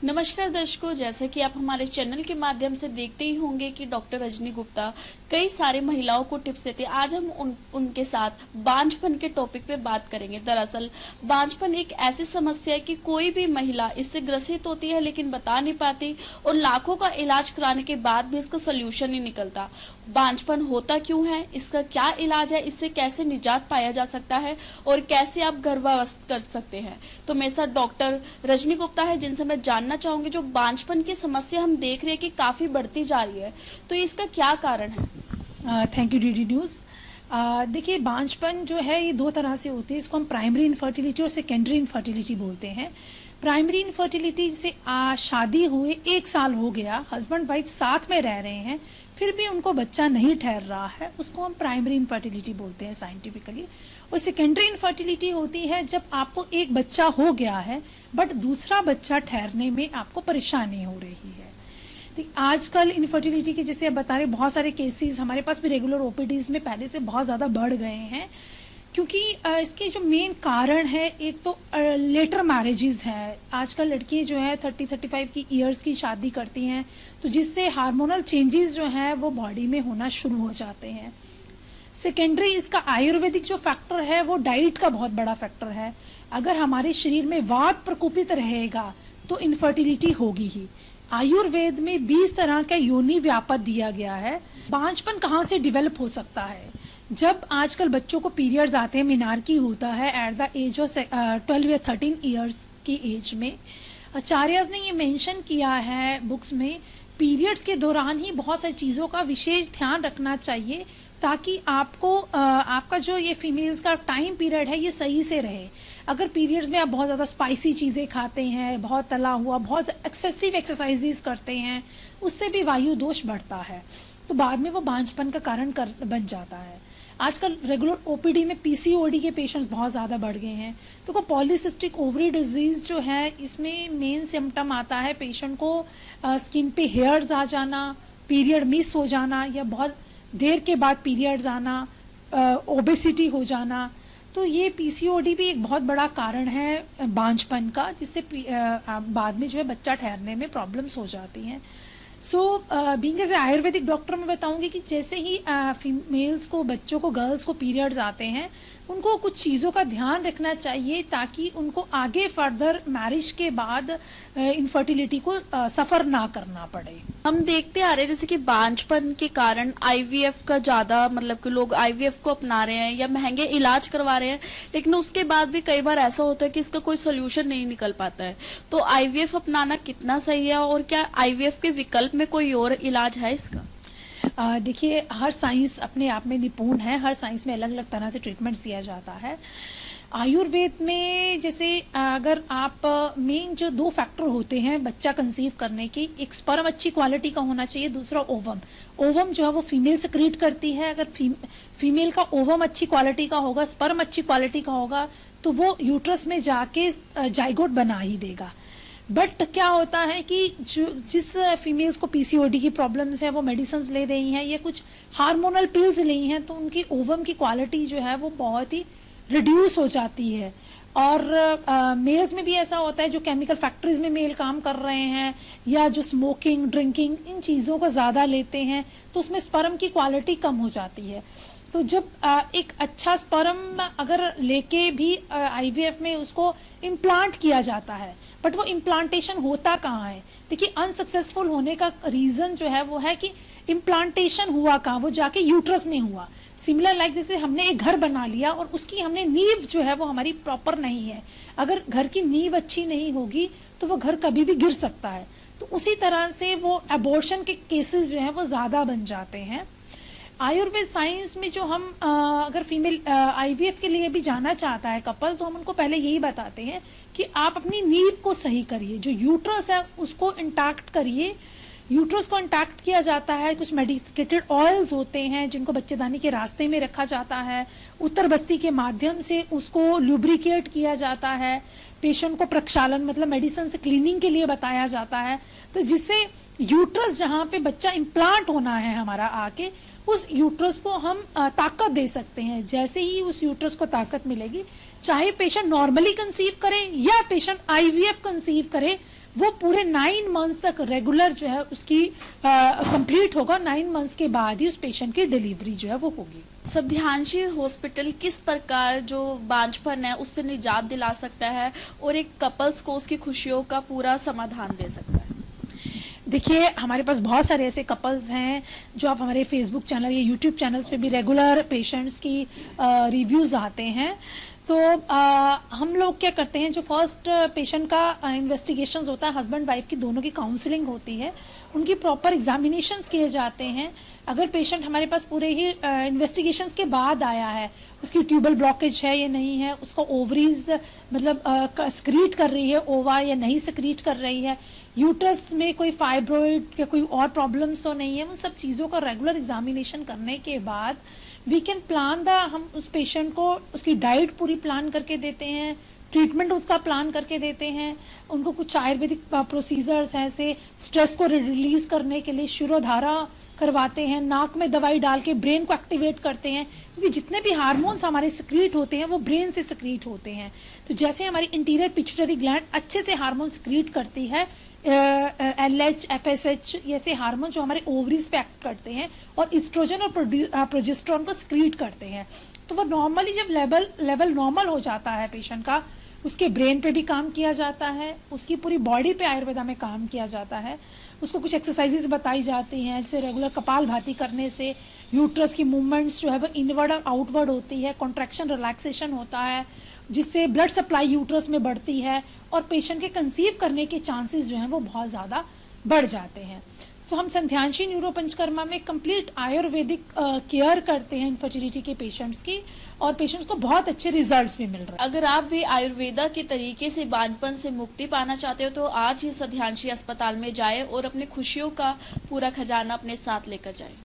नमस्कार दर्शकों, जैसा कि आप हमारे चैनल के माध्यम से देखते ही होंगे कि डॉक्टर रजनी गुप्ता कई सारे महिलाओं को टिप्स देते हैं। आज हम उनके साथ बांझपन के टॉपिक पे बात करेंगे। दरअसल बांझपन एक ऐसी समस्या है कि कोई भी महिला इससे ग्रसित होती है लेकिन बता नहीं पाती और लाखों का इलाज कराने के बाद भी इसका सोल्यूशन नहीं निकलता। बांझपन होता क्यों है, इसका क्या इलाज है, इससे कैसे निजात पाया जा सकता है और कैसे आप गर्भावस्था कर सकते हैं। तो मेरे साथ डॉक्टर रजनी गुप्ता है जिनसे मैं जानना चाहूंगी जो बांझपन की समस्या हम देख रहे हैं कि काफी बढ़ती जा रही है, तो इसका क्या कारण है। Thank you DD news. देखिए, बांझपन जो है ये दो तरह से होती है। इसको हम प्राइमरी इनफर्टिलिटी और सेकेंडरी इनफर्टिलिटी बोलते हैं। प्राइमरी इनफर्टिलिटी से शादी हुए 1 साल हो गया, हस्बैंड वाइफ साथ में रह रहे हैं, फिर भी उनको बच्चा नहीं ठहर रहा है, उसको हम प्राइमरी इनफर्टिलिटी बोलते हैं साइंटिफिकली। और सेकेंडरी इनफर्टिलिटी होती है जब आपको एक बच्चा हो गया है बट दूसरा बच्चा ठहरने में आपको परेशानी हो रही है। आजकल इनफर्टिलिटी के जैसे आप बता रहे बहुत सारे केसेस हमारे पास भी रेगुलर ओपीडीज में पहले से बहुत ज़्यादा बढ़ गए हैं, क्योंकि इसके जो मेन कारण है, एक तो लेटर मैरिजेस है। आजकल लड़की जो है 30-35 की ईयर्स की शादी करती हैं, तो जिससे हार्मोनल चेंजेस जो हैं वो बॉडी में होना शुरू हो जाते हैं। सेकेंडरी इसका आयुर्वेदिक जो फैक्टर है वो डाइट का बहुत बड़ा फैक्टर है। अगर हमारे शरीर में वात प्रकोपित रहेगा तो इनफर्टिलिटी होगी ही। आयुर्वेद में 20 तरह का योनि व्यापक दिया गया है। बांझपन कहाँ से डेवलप हो सकता है? जब आजकल बच्चों को पीरियड्स आते हैं, मिनार्की होता है एट द एज ऑफ 12 या 13 ईयर्स की एज में। आचार्यज ने ये मेंशन किया है बुक्स में, पीरियड्स के दौरान ही बहुत सारी चीज़ों का विशेष ध्यान रखना चाहिए ताकि आपको आपका जो ये फीमेल्स का टाइम पीरियड है ये सही से रहे। अगर पीरियड्स में आप बहुत ज़्यादा स्पाइसी चीज़ें खाते हैं, बहुत तला हुआ, बहुत एक्सेसिव एक्सरसाइजेस करते हैं, उससे भी वायु दोष बढ़ता है, तो बाद में वो बांझपन का कारण बन जाता है। आजकल रेगुलर ओपीडी में पीसीओडी के पेशेंट्स बहुत ज़्यादा बढ़ गए हैं। तो पॉलीसिस्टिक ओवरी डिजीज़ जो है इसमें मेन सिम्टम आता है पेशेंट को स्किन पे हेयर्स आ जाना, पीरियड मिस हो जाना या बहुत देर के बाद पीरियड्स आना, ओबेसिटी हो जाना। तो ये पीसीओडी भी एक बहुत बड़ा कारण है बांझपन का, जिससे बाद में जो है बच्चा ठहरने में प्रॉब्लम्स हो जाती हैं। So being as a Ayurvedic doctor मैं बताऊंगी कि जैसे ही फीमेल्स को, बच्चों को, गर्ल्स को पीरियड्स आते हैं, उनको कुछ चीज़ों का ध्यान रखना चाहिए ताकि उनको आगे फर्दर मैरिज के बाद इनफर्टिलिटी को सफ़र ना करना पड़े। हम देखते आ रहे हैं जैसे कि बांझपन के कारण आईवीएफ का ज्यादा मतलब कि लोग आईवीएफ को अपना रहे हैं या महंगे इलाज करवा रहे हैं, लेकिन उसके बाद भी कई बार ऐसा होता है कि इसका कोई सोल्यूशन नहीं निकल पाता है। तो आईवीएफ अपनाना कितना सही है और क्या आईवीएफ के विकल्प में कोई और इलाज है इसका? देखिए, हर साइंस अपने आप में निपुण है, हर साइंस में अलग अलग तरह से ट्रीटमेंट दिया जाता है। आयुर्वेद में जैसे अगर आप मेन जो 2 फैक्टर होते हैं बच्चा कंसीव करने की, एक स्पर्म अच्छी क्वालिटी का होना चाहिए, दूसरा ओवम। ओवम जो है वो फीमेल सेक्रीट करती है। अगर फीमेल का ओवम अच्छी क्वालिटी का होगा, स्पर्म अच्छी क्वालिटी का होगा, तो वो यूट्रस में जाके जाइगोट बना ही देगा। बट क्या होता है कि जिस फीमेल्स को पीसीओडी की प्रॉब्लम्स है, वो मेडिसिन ले रही हैं या कुछ हार्मोनल पिल्स ली हैं, तो उनकी ओवम की क्वालिटी जो है वो बहुत ही रिड्यूस हो जाती है। और मेल्स में भी ऐसा होता है जो केमिकल फैक्ट्रीज में मेल काम कर रहे हैं या जो स्मोकिंग, ड्रिंकिंग, इन चीज़ों को ज़्यादा लेते हैं, तो उसमें स्पर्म की क्वालिटी कम हो जाती है। तो जब एक अच्छा स्पर्म अगर लेके भी आईवीएफ में उसको इम्प्लांट किया जाता है, बट वो इम्प्लांटेशन होता कहाँ है? देखिए, अनसक्सेसफुल होने का रीज़न जो है वो है कि इम्प्लांटेशन हुआ कहाँ, वो जाके यूट्रस में हुआ। सिमिलर लाइक जैसे हमने एक घर बना लिया और उसकी हमने नींव जो है वो हमारी प्रॉपर नहीं है। अगर घर की नींव अच्छी नहीं होगी तो वो घर कभी भी गिर सकता है। तो उसी तरह से वो अबॉर्शन के केसेस जो हैं वो ज़्यादा बन जाते हैं। आयुर्वेद साइंस में जो हम अगर फीमेल आईवीएफ के लिए भी जाना चाहता है कपल, तो हम उनको पहले यही बताते हैं कि आप अपनी नींव को सही करिए, जो यूट्रस है उसको इंटैक्ट करिए। यूट्रस को इंटैक्ट किया जाता है, कुछ मेडिकेटेड ऑयल्स होते हैं जिनको बच्चेदानी के रास्ते में रखा जाता है, उत्तर बस्ती के माध्यम से उसको लुब्रिकेट किया जाता है, पेशेंट को प्रक्षालन मतलब मेडिसिन से क्लीनिंग के लिए बताया जाता है, तो जिससे यूट्रस जहाँ पे बच्चा इम्प्लांट होना है हमारा आके, उस यूट्रस को हम ताकत दे सकते हैं। जैसे ही उस यूट्रस को ताकत मिलेगी, चाहे पेशेंट नॉर्मली कंसीव करे या पेशेंट आईवीएफ कंसीव करे, वो पूरे 9 मंथ्स तक रेगुलर जो है उसकी कंप्लीट होगा। 9 मंथ्स के बाद ही उस पेशेंट की डिलीवरी जो है वो होगी। सध्यांशी हॉस्पिटल किस प्रकार जो बांझपन है उससे निजात दिला सकता है और एक कपल्स को उसकी खुशियों का पूरा समाधान दे सकता है? देखिए, हमारे पास बहुत सारे ऐसे कपल्स हैं जो आप हमारे फेसबुक चैनल या यूट्यूब चैनल्स पे भी रेगुलर पेशेंट्स की रिव्यूज़ आते हैं। तो हम लोग क्या करते हैं, जो फर्स्ट पेशेंट का इन्वेस्टिगेशंस होता है, हस्बैंड वाइफ की दोनों की काउंसलिंग होती है, उनकी प्रॉपर एग्जामिनेशंस किए जाते हैं। अगर पेशेंट हमारे पास पूरे ही इन्वेस्टिगेशंस के बाद आया है, उसकी ट्यूबल ब्लॉकेज है या नहीं है, उसका ओवरीज मतलब सक्रीट कर रही है ओवा या नहीं सक्रीट कर रही है, यूट्रस में कोई फाइब्रॉइड या कोई और प्रॉब्लम्स तो नहीं है, उन सब चीज़ों का रेगुलर एग्जामिनेशन करने के बाद वी कैन प्लान हम उस पेशेंट को उसकी डाइट पूरी प्लान करके देते हैं, ट्रीटमेंट उसका प्लान करके देते हैं, उनको कुछ आयुर्वेदिक प्रोसीजर्स हैं, ऐसे स्ट्रेस को रिलीज करने के लिए शिरोधारा करवाते हैं, नाक में दवाई डाल के ब्रेन को एक्टिवेट करते हैं, क्योंकि जितने भी हार्मोन्स हमारे सक्रीट होते हैं वो ब्रेन से सक्रीट होते हैं। तो जैसे हमारी इंटीरियर पिट्यूटरी ग्लैंड अच्छे से हार्मोन सक्रीट करती है, LH, FSH ऐसे हार्मोन जो हमारे ओवरीज पे एक्ट करते हैं और इस्ट्रोजन और प्रोजेस्टेरोन को सक्रीट करते हैं, तो वो नॉर्मली जब लेवल नॉर्मल हो जाता है पेशेंट का, उसके ब्रेन पे भी काम किया जाता है, उसकी पूरी बॉडी पे आयुर्वेदा में काम किया जाता है, उसको कुछ एक्सरसाइजेस बताई जाती हैं, जैसे रेगुलर कपालभाति करने से यूट्रस की मूवमेंट्स जो है वो इनवर्ड और आउटवर्ड होती है, कॉन्ट्रैक्शन रिलैक्सेशन होता है, जिससे ब्लड सप्लाई यूट्रस में बढ़ती है और पेशेंट के कंसीव करने के चांसेस जो हैं वो बहुत ज़्यादा बढ़ जाते हैं। सो हम सध्यांशी न्यूरो पंचकर्मा में कंप्लीट आयुर्वेदिक केयर करते हैं इनफर्टिलिटी के पेशेंट्स की, और पेशेंट्स को बहुत अच्छे रिजल्ट्स भी मिल रहे हैं। अगर आप भी आयुर्वेदा के तरीके से बांझपन से मुक्ति पाना चाहते हो तो आज ही सध्यांशी अस्पताल में जाए और अपनी खुशियों का पूरा खजाना अपने साथ लेकर जाए।